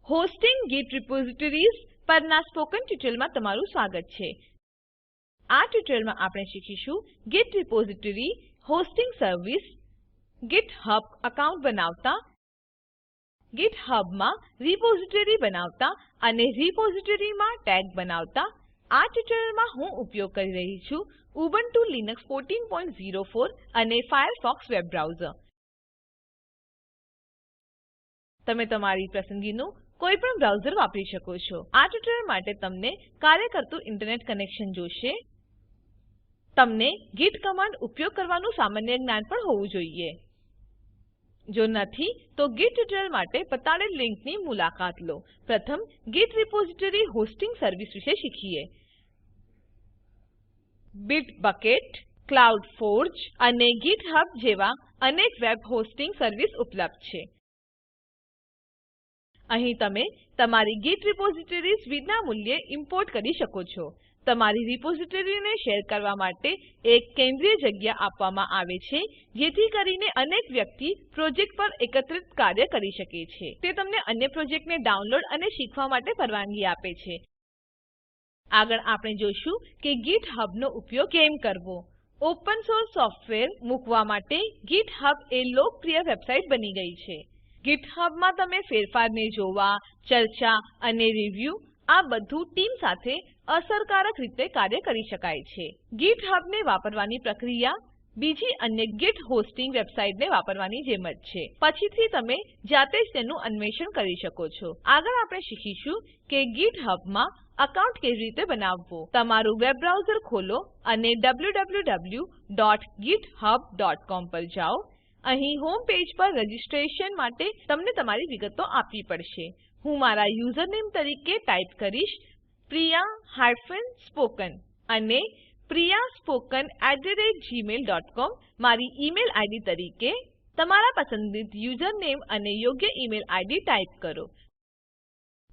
Hosting Git રિપોઝિટરીઝ પરના spoken ટ્યુટોરિયલમાં તમારું સ્વાગત છે. આ ટ્યુટોરિયલમાં આપણે શીખીશું Git repository hosting service, GitHub account બનાવતા, GitHubમાં રિપોઝિટરી બનાવતા અને રિપોઝિટરીમાં ટેગ બનાવતા. આ ટ્યુટોરિયલમાં હું ઉપયોગ કરી રહી છું ઉબુન્ટુ લિનક્સ 1404 અને ફાયરફોક્સ વેબ બ્રાઉઝર. તમે તમારી પસંદગીનું કોઈપણ બ્રાઉઝર વાપરી શકો છો. આ ટ્યુટોરીયલ માટે તમને કાર્ય કરતું ઇન્ટરનેટ કનેક્શન જોશે. તમને ગિટ કમાન્ડ ઉપયોગ કરવાનું સામાન્ય જ્ઞાન પણ હોવું જોઈએ. જો નથી, તો ગિટ ટ્યુટોરીયલ માટે બતાડેલ લિંકની મુલાકાત લો. પ્રથમ ગિટ રિપોઝિટરી હોસ્ટિંગ સર્વિસ વિશે શીખીએ. બિટબકેટ, ક્લાઉડફોર્જ અને GitHub જેવા અનેક વેબ હોસ્ટિંગ સર્વિસ ઉપલબ્ધ છે. અહીં તમે તમારી ગિટ રિપોઝિટરીઝ વિનામૂલ્યે ઇમ્પોર્ટ કરી શકો છો. તમારી રિપોઝિટરીને શેર કરવા માટે એક કેન્દ્રીય જગ્યા આપવામાં આવે છે, જેથી કરીને અનેક વ્યક્તિ પ્રોજેક્ટ પર એકત્રિત કાર્ય કરી શકે છે. તે તમને અન્ય પ્રોજેક્ટને ડાઉનલોડ અને શીખવા માટે પરવાનગી આપે છે. આગળ આપણે જોઈશું કે GitHubનો ઉપયોગ કેમ કરવો. ઓપન સોર્સ સોફ્ટવેર મૂકવા માટે GitHub એ લોકપ્રિય વેબસાઇટ બની ગઈ છે. GitHubમાં તમે ફેરફારને જોવા, ચર્ચા અને રિવ્યુ આ બધું ટીમ સાથે અસરકારક રીતે કાર્ય કરી શકાય છે. GitHubને વાપરવાની પ્રક્રિયા બીજી અન્ય ગિટ હોસ્ટિંગ વેબસાઇટને વાપરવાની જેમ જ છે. પછીથી તમે જાતે જ તેનું અન્વેષણ કરી શકો છો. આગળ આપણે શીખીશું કે GitHubમાં એકાઉન્ટ કેવી રીતે બનાવવો. તમારું વેબ બ્રાઉઝર ખોલો અને www.github.com પર જાઓ. અહીં હોમ પેજ પર રજિસ્ટ્રેશન માટે તમને તમારી વિગતો આપવી પડશે. હું મારા યુઝરનેમ તરીકે ટાઈપ કરીશ priya-spoken અને priyaspoken@gmail.com મારી ઈમેલ આઈડી તરીકે. તમારા પસંદિત યુઝરનેમ અને યોગ્ય ઈમેલ આઈડી ટાઈપ કરો.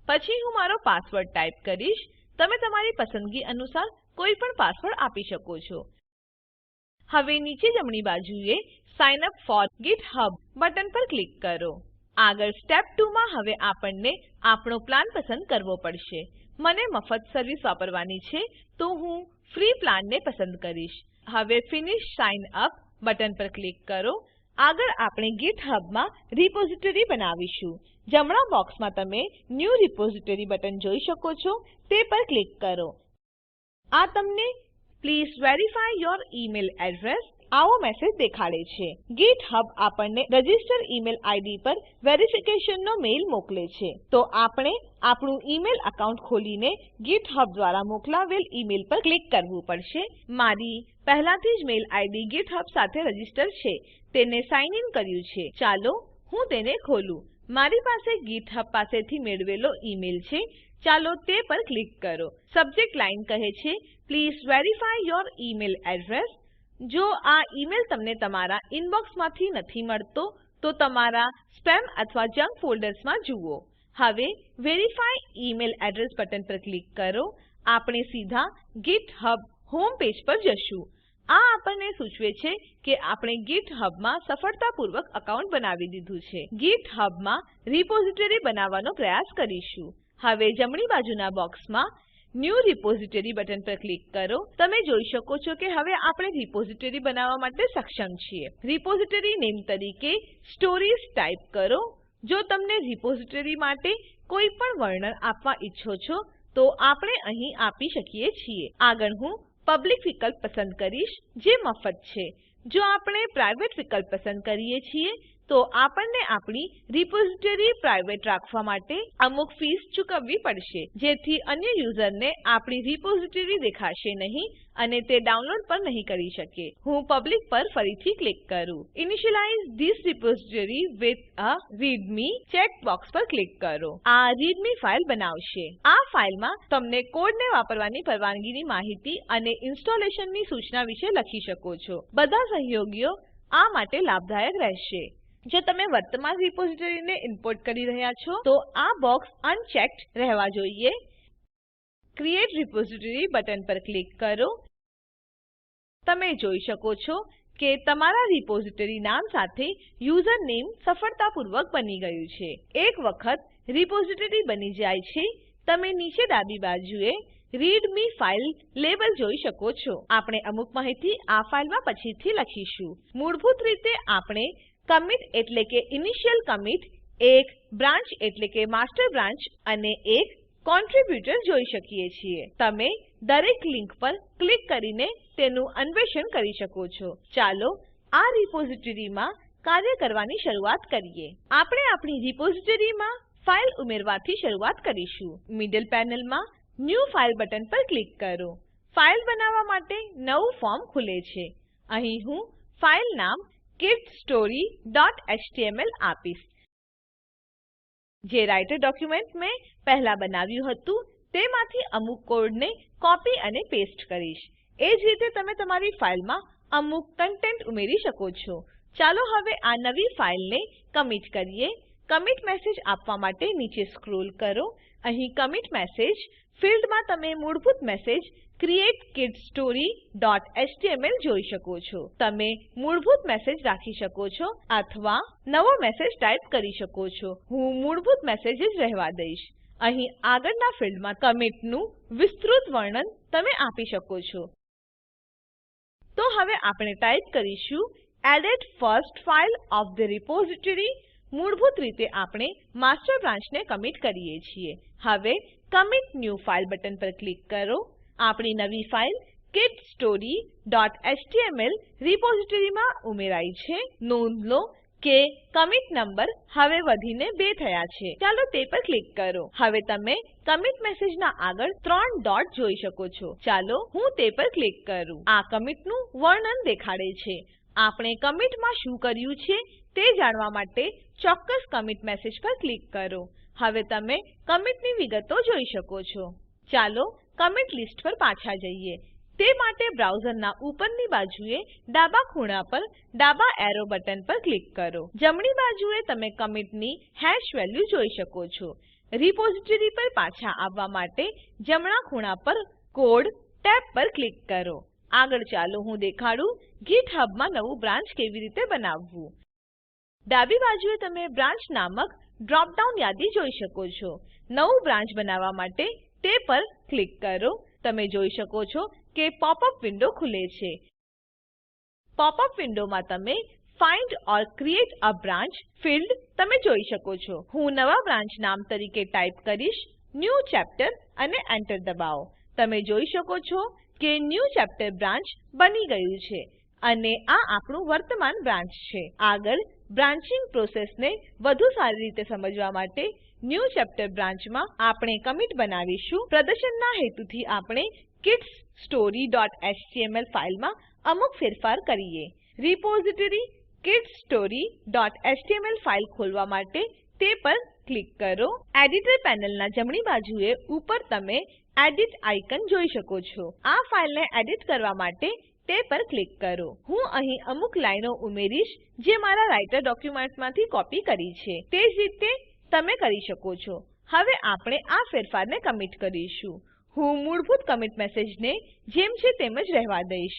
પછી હું મારો પાસવર્ડ ટાઈપ કરીશ. તમે તમારી પસંદગી અનુસાર કોઈ પણ પાસવર્ડ આપી શકો છો. હવે નીચે જમણી બાજુએ sign up for GitHub button પર ક્લિક કરો. આગળ સ્ટેપ 2 માં હવે આપણને આપણો પ્લાન પસંદ કરવો પડશે. મને મફત સર્વિસ વાપરવાની છે, તો હું ફ્રી પ્લાનને પસંદ કરીશ. હવે ફિનિશ સાઇન અપ બટન પર ક્લિક કરો. આગળ આપણે GitHubમાં રિપોઝિટરી બનાવીશું. જમણા બોક્સમાં તમે ન્યૂ રિપોઝિટરી બટન જોઈ શકો છો. તે પર ક્લિક કરો. આ તમને પ્લીઝ વેરિફાય યોર ઇમેઇલ એડ્રેસ આવો મેસેજ દેખાડે છે. GitHub આપણને રજિસ્ટર ઈમેલ આઈડી પર વેરિફિકેશનનો મેઇલ મોકલે છે. તો આપણે આપણું ઈમેલ એકાઉન્ટ ખોલીને GitHub દ્વારા મોકલાવેલ ઈમેલ પર ક્લિક કરવું પડશે. મારી પહેલાથી જ મેઇલ આઈડી GitHub સાથે રજિસ્ટર છે. તેને સાઇન ઇન કર્યું છે. ચાલો હું તેને ખોલું. મારી પાસે GitHub પાસેથી મેળવેલો ઈમેલ છે. ચાલો તે પર ક્લિક કરો. સબ્જેક્ટ લાઇન કહે છે પ્લીઝ વેરિફાય યોર ઇમેઇલ એડ્રેસ. જો આ ઈમેલ તમને તમારા ઇનબોક્સમાંથી નથી મળતો, તો તમારા સ્પેમ અથવા જંક ફોલ્ડર્સમાં જુઓ. હવે વેરિફાય ઇમેઇલ એડ્રેસ બટન પર ક્લિક કરો. આપણે સીધા GitHub હોમ પેજ પર જશું. આ આપણને સૂચવે છે કે આપણે GitHubમાં સફળતાપૂર્વક એકાઉન્ટ બનાવી દીધું છે. GitHubમાં રિપોઝિટરી બનાવવાનો પ્રયાસ કરીશું. હવે જમણી બાજુના બોક્સમાં ન્યૂ રિપોઝિટરી બટન પર ક્લિક કરો. તમે જોઈ શકો છો કે હવે આપણે રિપોઝિટરી બનાવવા માટે સક્ષમ છીએ. રિપોઝિટરી નેમ તરીકે સ્ટોરીઝ ટાઈપ કરો. જો તમને રિપોઝિટરી માટે કોઈ પણ વર્ણન આપવા ઈચ્છો છો, તો આપણે અહીં આપી શકીએ છીએ. આગળ હું પબ્લિક વિકલ્પ પસંદ કરીશ, જે મફત છે. જો આપણે પ્રાઇવેટ વિકલ્પ પસંદ કરીએ છીએ, તો આપણને આપણી રિપોઝિટરી પ્રાઇવેટ રાખવા માટે અમુક ફીસ ચૂકવવી પડશે, જેથી અન્ય યુઝરને આપણી રિપોઝિટરી દેખાશે નહીં અને તે ડાઉનલોડ પણ નહીં કરી શકે. હું પબ્લિક પર ફરીથી ક્લિક કરું. Initialize this repository with a readme checkbox પર ક્લિક કરો. આ રીડમી ફાઇલ બનાવશે. આ ફાઇલમાં તમને કોડને વાપરવાની પરવાનગીની માહિતી અને ઇન્સ્ટોલેશનની સૂચના વિશે લખી શકો છો. બધા સહયોગીઓ આ માટે લાભદાયક રહેશે. જો તમે વર્તમાન રિપોઝિટરીને ઇમ્પોર્ટ કરી રહ્યા છો, તો આ બોક્સ અનચેક્ડ રહેવા જોઈએ. ક્રિએટ રિપોઝિટરી બટન પર ક્લિક કરો. તમે જોઈ શકો છો કે તમારા રિપોઝિટરી નામ સાથે યુઝર નેમ સફળતાપૂર્વક બની ગયું છે. એક વખત રિપોઝિટરી બની જાય છે. તમે નીચે ડાબી બાજુએ રીડમી ફાઇલ લેબલ જોઈ શકો છો. આપણે અમુક માહિતી આ ફાઇલમાં પછીથી લખીશું. મૂળભૂત રીતે આપણે કમિટ એટલે કે ઇનિશિયલ કમિટ, એક બ્રાન્ચ એટલે કે માસ્ટર બ્રાન્ચ અને એક કોન્ટ્રીબ્યુટર જોઈ શકીએ છીએ. તમે દરેક લિંક પર ક્લિક કરીને તેનું અન્વેષણ કરી શકો છો. ચાલો આ રિપોઝિટરીમાં કાર્ય કરવાની શરૂઆત કરીએ. આપણે આપણી રિપોઝિટરીમાં ફાઇલ ઉમેરવાથી શરૂઆત કરીશું. મિડલ પેનલમાં ન્યૂ ફાઇલ બટન પર ક્લિક કરો. ફાઇલ બનાવવા માટે નવું ફોર્મ ખુલે છે. અહીં હું ફાઇલ નામ kidsstory.html આપીશ. જે રાઈટર ડોક્યુમેન્ટ મેં પહેલા બનાવ્યું હતું તેમાંથી અમુક કોડને કોપી અને પેસ્ટ કરીશ. એ જ રીતે તમે તમારી ફાઇલમાં અમુક કન્ટેન્ટ ઉમેરી શકો છો. ચાલો હવે આ નવી ફાઇલને કમિટ કરીએ. કમિટ મેસેજ આપવા માટે નીચે સ્ક્રોલ કરો. અહીં કમિટ મેસેજ ફિલ્ડમાં તમે મૂળભૂત મેસેજ ક્રિએટ kidsstory.html જોઈ શકો છો. તમે મૂળભૂત મેસેજ રાખી શકો છો અથવા નવો મેસેજ ટાઈપ કરી શકો છો. હું મૂળભૂત મેસેજ જ રહેવા દઈશ. અહીં આગળના ફિલ્ડમાં કમિટનું વિસ્તૃત વર્ણન તમે આપી શકો છો. તો હવે આપણે ટાઈપ કરીશું added first file of the repository. મૂળભૂત રીતે આપણે માસ્ટર બ્રાન્ચને કમિટ કરીએ છીએ. હવે કમિટ ન્યૂ ફાઇલ બટન પર ક્લિક કરો. આપણી નવી ફાઇલ kidsstory.html રિપોઝિટરીમાં ઉમેરાઈ છે. નોંધ લો કે કમિટ નંબર હવે વધીને 2 થયા છે. ચાલો તે પર ક્લિક કરો. હવે તમે કમિટ મેસેજના આગળ 3 ડોટ જોઈ શકો છો. ચાલો હું તે પર ક્લિક કરું. આ કમિટનું વર્ણન દેખાડે છે. આપણે કમિટમાં શું કર્યું છે તે જાણવા માટે ચોક્કસ કમિટ મેસેજ પર ક્લિક કરો. હવે તમે કમિટની વિગતો જોઈ શકો છો. ચાલો કમિટ લિસ્ટ પર પાછા જઈએ. તે માટે બ્રાઉઝરના ઉપરની બાજુએ ડાબા ખૂણા પર ડાબા એરો બટન પર ક્લિક કરો. જમણી બાજુએ તમે કમિટની હેશ વેલ્યુ જોઈ શકો છો. રિપોઝિટરી પર પાછા આવવા માટે જમણા ખૂણા પર કોડ ટેબ પર ક્લિક કરો. આગળ ચાલો હું દેખાડું GitHub માં નવું બ્રાન્ચ કેવી રીતે બનાવવું. ડાબી બાજુએ તમે બ્રાન્ચ નામક ડ્રોપ ડાઉન યાદી જોઈ શકો છો. નવું બ્રાન્ચ બનાવવા માટે તે પર ક્લિક કરો. તમે જોઈ શકો છો કે પોપઅપ વિન્ડો ખુલે છે. પોપઅપ વિન્ડોમાં તમે find or create a branch field તમે જોઈ શકો છો. હું નવા બ્રાન્ચ નામ તરીકે ટાઈપ કરીશ ન્યૂ ચેપ્ટર અને એન્ટર દબાવો. તમે જોઈ શકો છો કે ન્યૂ ચેપ્ટર બ્રાન્ચ બની ગયું છે અને આ આપણું વર્તમાન બ્રાન્ચ છે. આગળ બ્રાન્ચિંગ પ્રોસેસને વધુ સારી રીતે સમજવા માટે ન્યૂ ચેપ્ટર બ્રાન્ચમાં આપણે કમિટ બનાવીશું. પ્રદર્શનના હેતુથી આપણે kidsstory.html ફાઇલમાં અમુક ફેરફાર કરીએ. રિપોઝિટરી kidsstory.html ફાઇલ ખોલવા માટે તે પર ક્લિક કરો. એડિટર પેનલના જમણી બાજુએ ઉપર તમે એડિટ આઇકન જોઈ શકો છો. આ ફાઇલને એડિટ કરવા માટે તે પર ક્લિક કરો. હું અહીં અમુક લાઈનો ઉમેરીશ જે મારા રાઈટર ડોક્યુમેન્ટમાંથી કોપી કરી છે. તે જ રીતે તમે કરી શકો છો. હવે આપણે આ ફેરફારને કમિટ કરીશું. હું મૂળભૂત કમિટ મેસેજને જેમ છે તેમ જ રહેવા દઈશ.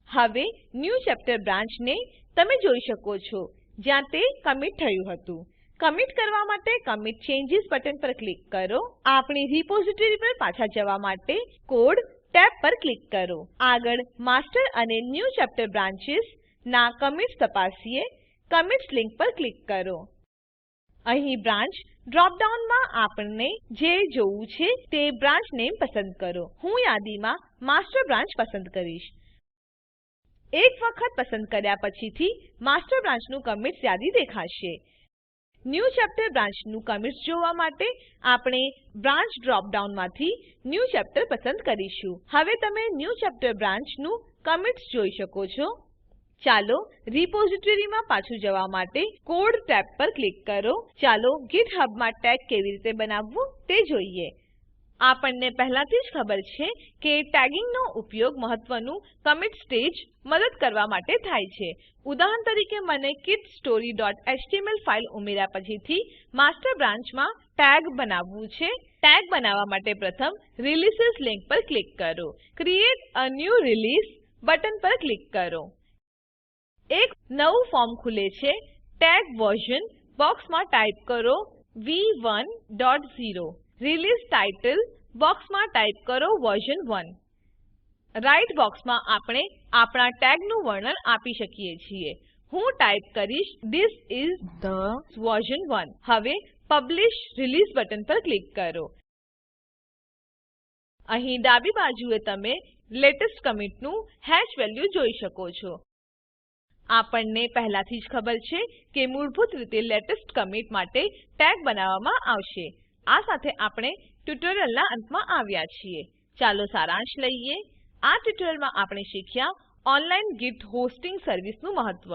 હવે ન્યૂ ચેપ્ટર બ્રાન્ચને તમે જોઈ શકો છો જ્યાં તે કમિટ થયું હતું. કમિટ કરવા માટે કમિટ ચેન્જીસ બટન પર ક્લિક કરો. આપણી રિપોઝિટરી પર પાછા જવા માટે કોડ ટેબ પર ક્લિક કરો. આગળ માસ્ટર અને ન્યૂ ચેપ્ટર બ્રાન્ચીસ ના કમિટ્સ તપાસીએ. કમિટ્સ લિંક પર ક્લિક કરો. અહીં બ્રાન્ચ ડ્રોપ ડાઉનમાં આપણને જે જોવું છે તે બ્રાન્ચ નેમ પસંદ કરો. હું યાદીમાં માસ્ટર બ્રાન્ચ પસંદ કરીશ. એક વખત પસંદ કર્યા પછીથી માસ્ટર બ્રાન્ચનું કમિટ્સ યાદી દેખાશે. ન્યૂ ચેપ્ટર બ્રાન્ચનું કમિટ્સ જોવા માટે આપણે બ્રાન્ચ ડ્રોપ ડાઉનમાંથી ન્યૂ ચેપ્ટર પસંદ કરીશું. હવે તમે ન્યૂ ચેપ્ટર બ્રાન્ચનું કમિટ્સ જોઈ શકો છો. ચાલો રિપોઝિટરીમાં પાછું જવા માટે કોડ ટેબ પર ક્લિક કરો. ચાલો GitHub માં ટેગ કેવી રીતે બનાવવું તે જોઈએ. આપણને પહેલાથી જ ખબર છે કે ટેગિંગનો ઉપયોગ મહત્વનું કમિટ સ્ટેજ મદદ કરવા માટે થાય છે. ઉદાહરણ તરીકે મને kidsstory.html ફાઇલ ઉમેર્યા પછીથી માસ્ટર બ્રાન્ચમાં ટેગ બનાવવું છે. ટેગ બનાવવા માટે પ્રથમ રિલીઝિસ લિંક પર ક્લિક કરો. Create a new release button પર ક્લિક કરો. એક નવું ફોર્મ ખુલે છે. ટેગ વર્ઝન બોક્સમાં ટાઈપ કરો v1.0 રિલીઝ ટાઇટલ બોક્સમાં ટાઈપ કરો વર્ઝન 1. રાઇટ બોક્સમાં આપણે આપણા ટેગનું વર્ણન આપી શકીએ છીએ. હું ટાઈપ કરીશ ધીસ ઇઝ ધ વર્ઝન 1. હવે પબ્લિશ રિલીઝ બટન પર ક્લિક કરો. અહીં ડાબી બાજુએ તમે લેટેસ્ટ કમિટનું હેશ વેલ્યુ જોઈ શકો છો. આપણને પહેલાથી જ ખબર છે કે મૂળભૂત રીતે લેટેસ્ટ કમિટ માટે ટેગ બનાવવામાં આવશે. આ સાથે આપણે ટ્યુટોરીયલના અંતમાં આવ્યા છીએ. ચાલો સારાંશ લઈએ. આ ટ્યુટોરીયલમાં આપણે શીખ્યા ઓનલાઈન ગિટ હોસ્ટિંગ સર્વિસનું મહત્વ,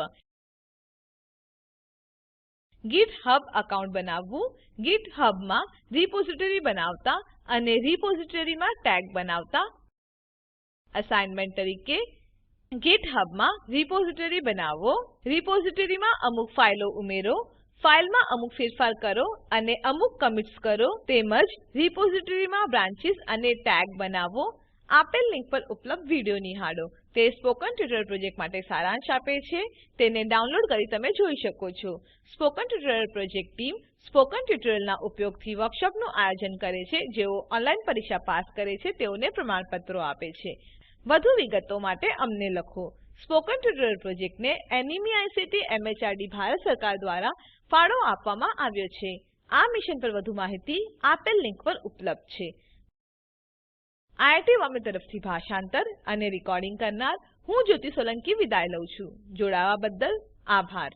GitHub એકાઉન્ટ બનાવવું, GitHub માં રિપોઝિટરી બનાવતા અને રિપોઝિટરીમાં ટેગ બનાવતા. અસાઇનમેન્ટ તરીકે GitHub માં રિપોઝિટરી બનાવો, રિપોઝિટરીમાં અમુક ફાઈલો ઉમેરો, ફાઈલમાં અમુક ફેરફાર કરો અને અમુક કમિટ્સ કરો, તેમજ રિપોઝિટરીમાં બ્રાન્ચીસ અને ટેગ બનાવો. આપેલ લિંક પર ઉપલબ્ધ વિડીયો નિહાળો. તે સ્પોકન ટ્યુટોરીયલ પ્રોજેક્ટ માટે સારાંશ આપે છે. તેને ડાઉનલોડ કરી તમે જોઈ શકો છો. Spoken tutorial project team spoken ટ્યુટોરીયલના ઉપયોગથી વર્કશોપનું આયોજન કરે છે. જેઓ ઓનલાઈન પરીક્ષા પાસ કરે છે તેઓને પ્રમાણપત્રો આપે છે. વધુ વિગતો માટે અમને લખો. સ્પોકન ટ્યુટોરીયલ પ્રોજેક્ટને એનએમઈઆઈસીટી એમએચઆરડી ભારત સરકાર દ્વારા ફાળો આપવામાં આવ્યો છે. આ મિશન પર વધુ માહિતી આપેલ લિંક પર ઉપલબ્ધ છે. આઈઆઈટી બોમ્બે તરફથી ભાષાંતર અને રેકોર્ડિંગ કરનાર હું જ્યોતિ સોલંકી વિદાય લઉં છું. જોડાવા બદ્દલ આભાર.